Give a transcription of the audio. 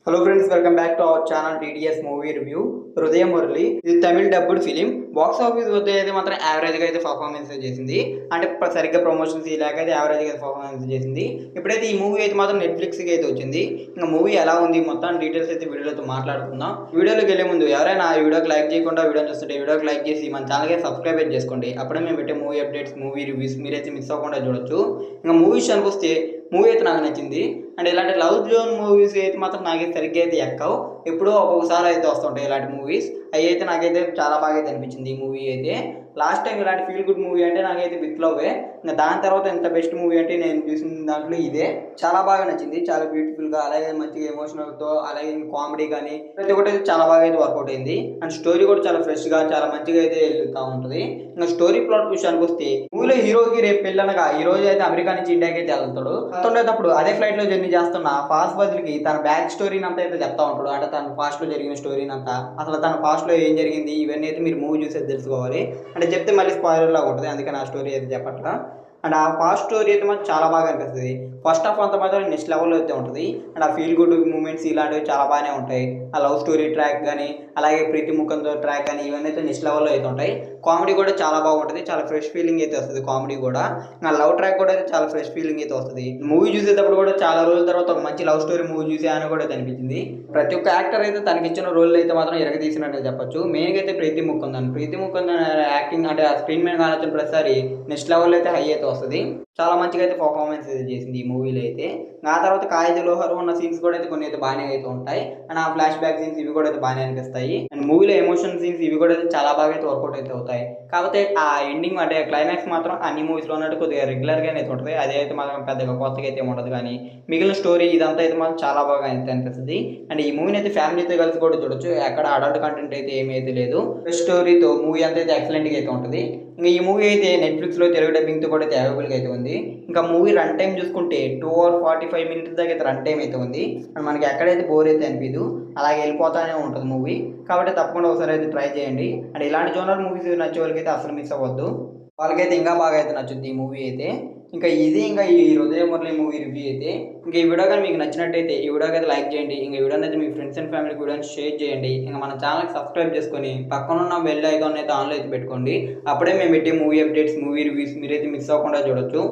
Hello friends, welcome back to our channel TDS movie review. హృదయ మురళి ఇది తమిళ dubbed film. Box office వద్ద అయితే మాత్రం యావరేజ్గా అయితే పర్ఫార్మెన్స్ చేసింది. అంటే సరిగ్గా ప్రమోషన్స్ లేక అయితే యావరేజ్గా అయితే పర్ఫార్మెన్స్ చేసింది. ఇప్పుడైతే ఈ మూవీ అయితే మాత్రం నెట్ఫ్లిక్స్కి అయితే వచ్చింది. ఇంకా మూవీ ఎలా ఉంది మొత్తం డీటెయిల్స్ అయితే వీడియోలో మాట్లాడుకుందాం. వీడియోలోకి వెళ్ళే ముందు ఎవరైనా ఈ వీడియోకి లైక్ చేయకుండా వీడియో చూస్తుంటే వీడియోకి లైక్ చేసి మన ఛానల్కి సబ్స్క్రైబ్ చేసుకోండి. అప్పుడే మేము పెట్టే మూవీ అప్డేట్స్, మూవీ రివ్యూస్ మీరైతే మిస్ అవ్వకుండా చూడొచ్చు. ఇంకా మూవీ విషయానికి వస్తే మూవీ అయితే నాకు నచ్చింది. అండ్ ఇలాంటి లవ్ జోన్ మూవీస్ అయితే మాత్రం నాకైతే సరిగ్గా అయితే ఎక్కవు. ఎప్పుడో ఒక్కొక్కసారి అయితే వస్తుంటాయి ఇలాంటి మూవీస్. అవి అయితే నాకైతే చాలా బాగా అయితే అనిపించింది ఈ మూవీ అయితే. లాస్ట్ టైం ఇలాంటి ఫీల్ గుడ్ మూవీ అంటే నాకైతే విత్ లవ్వే. ఇంకా దాని తర్వాత ఎంత బెస్ట్ మూవీ అంటే నేను చూసిన దాంట్లో ఇదే. చాలా బాగా నచ్చింది, చాలా బ్యూటిఫుల్గా, అలాగే మంచిగా ఎమోషనల్తో, అలాగే కామెడీ కానీ ప్రతి ఒక్కటి అయితే చాలా బాగా అయితే వర్కౌట్ అయింది. అండ్ స్టోరీ కూడా చాలా ఫ్రెష్గా, చాలా మంచిగా అయితే వెళ్తూ ఉంటుంది. ఇంకా స్టోరీ ప్లాట్ విషయానికి వస్తే మూవీలో హీరోకి రేపు పెళ్ళనగా ఈ రోజు అయితే అమెరికా నుంచి ఇండియాకి అయితే వెళ్తాడు. వెళ్తుండేటప్పుడు అదే ఫ్లైట్ లో జర్నీ చేస్తున్న ఫాస్ట్ బదులకి తన బ్యాక్ స్టోరీని అంతా అయితే చెప్తా ఉంటాడు. అంటే తన ఫాస్ట్ లో జరిగిన స్టోరీని అంతా, అసలు తన ఫాస్ట్ లో ఏం జరిగింది ఇవన్నీ అయితే మీరు మూవీ చూసేది తెలుసుకోవాలి. అంటే చెప్తే మళ్ళీ స్పాయిలర్ లాగా ఉంటుంది, అందుకని ఆ స్టోరీ అయితే చెప్పట్లా. అండ్ ఆ ఫాస్ట్ స్టోరీ అయితే మాకు చాలా బాగా అనిపిస్తుంది. ఫస్ట్ ఆఫ్ అంత మాత్రం నెక్స్ట్ లెవెల్లో అయితే ఉంటుంది. అండ్ ఆ ఫీల్ గుడ్ మూమెంట్స్ ఇలాంటివి చాలా బాగానే ఉంటాయి. ఆ లవ్ స్టోరీ ట్రాక్ కానీ, అలాగే ప్రీతి ముఖంతో ట్రాక్ కానీ ఇవన్నీ అయితే నెక్స్ట్ లెవెల్లో అయితే ఉంటాయి. కామెడీ కూడా చాలా బాగుంటుంది, చాలా ఫ్రెష్ ఫీలింగ్ అయితే వస్తుంది కామెడీ కూడా. నా లవ్ ట్రాక్ కూడా అయితే చాలా ఫ్రెష్ ఫీలింగ్ అయితే వస్తుంది. మూవీ చూసేటప్పుడు కూడా చాలా రోజుల తర్వాత ఒక మంచి లవ్ స్టోరీ మూవీ చూసే అని కూడా అయితే అనిపించింది. ప్రతి ఒక్క యాక్టర్ అయితే తనకి ఇచ్చిన రోల్ అయితే మాత్రం ఎరగదీసినట్టు చెప్పొచ్చు. మెయిన్గా అయితే ప్రీతి ముకుందన్ యాక్టింగ్ అంటే ఆ స్క్రీన్ మీద కానొచ్చిన ప్రతిసారి నెక్స్ట్ లెవెల్ అయితే హై అయితే వస్తుంది. చాలా మంచిగా అయితే పర్ఫార్మెన్స్ అయితే చేసింది ఈ మూవీలో అయితే. ఆ తర్వాత కాయిద లోహరు ఉన్న సీన్స్ కూడా అయితే కొన్ని అయితే బాగానే అయితే ఉంటాయి. అండ్ ఆ ఫ్లాష్ బ్యాక్ సీన్స్ ఇవి కూడా అయితే బాగానే అనిపిస్తాయి. అండ్ మూవీలో ఎమోషన్ సీన్స్ ఇవి కూడా అయితే చాలా బాగా అయితే వర్కౌట్ అయితే అవుతాయి. కాకపోతే ఆ ఎండింగ్ అంటే క్లైమాక్స్ మాత్రం అన్ని మూవీస్లో ఉన్నట్టు కొద్దిగా రెగ్యులర్గానే అయితే ఉంటుంది. అదే అయితే మాత్రం పెద్దగా కొత్తగా అయితే ఉండదు. కానీ మిగిలిన స్టోరీ ఇదంతా అయితే మాత్రం చాలా బాగా అయితే అనిపిస్తుంది. అండ్ ఈ మూవీని అయితే ఫ్యామిలీతో కలిసి కూడా చూడొచ్చు. ఎక్కడ అడల్ట్ కంటెంట్ అయితే ఏమీ అయితే లేదు. స్టోరీతో మూవీ అంతా అయితే ఎక్సలెంట్గా అయితే ఉంటుంది. ఇంకా ఈ మూవీ అయితే నెట్ఫ్లిక్స్లో తెలుగు డబ్బింగ్తో కూడా అయితే అవైలబుల్గా అయితే ఉంది. ఇంకా మూవీ రన్ టైం చూసుకుంటే 2 hours 45 minutes దాకా అయితే రన్ టైం అయితే ఉంది. అండ్ మనకి ఎక్కడైతే బోర్ అయితే అనిపించదు, అలాగే వెళ్ళిపోతానే ఉంటుంది మూవీ. కాబట్టి తప్పకుండా ఒకసారి అయితే ట్రై చేయండి. అండ్ ఇలాంటి జోనర్ మూవీస్ నచ్చే వాళ్ళకైతే అసలు మిస్ అవ్వద్దు, వాళ్ళకైతే ఇంకా బాగా అయితే నచ్చుద్ది ఈ మూవీ అయితే. ఇంకా ఈ హృదయ మురళి మూవీ రివ్యూ అయితే. ఇంకా ఈ వీడియో కానీ మీకు నచ్చినట్టయితే ఈ వీడియోకి అయితే లైక్ చేయండి. ఇంకా ఈ వీడియోని అయితే మీ ఫ్రెండ్స్ అండ్ ఫ్యామిలీకి వీడియోని షేర్ చేయండి. ఇంకా మన ఛానల్కి సబ్స్క్రైబ్ చేసుకొని పక్కన ఉన్న బెల్ ఐకాన్ అయితే ఆన్లో అయితే పెట్టుకోండి. అప్పుడే మేము పెట్టే మూవీ అప్డేట్స్, మూవీ రివ్యూస్ మీరైతే మిస్ అవ్వకుండా చూడొచ్చు.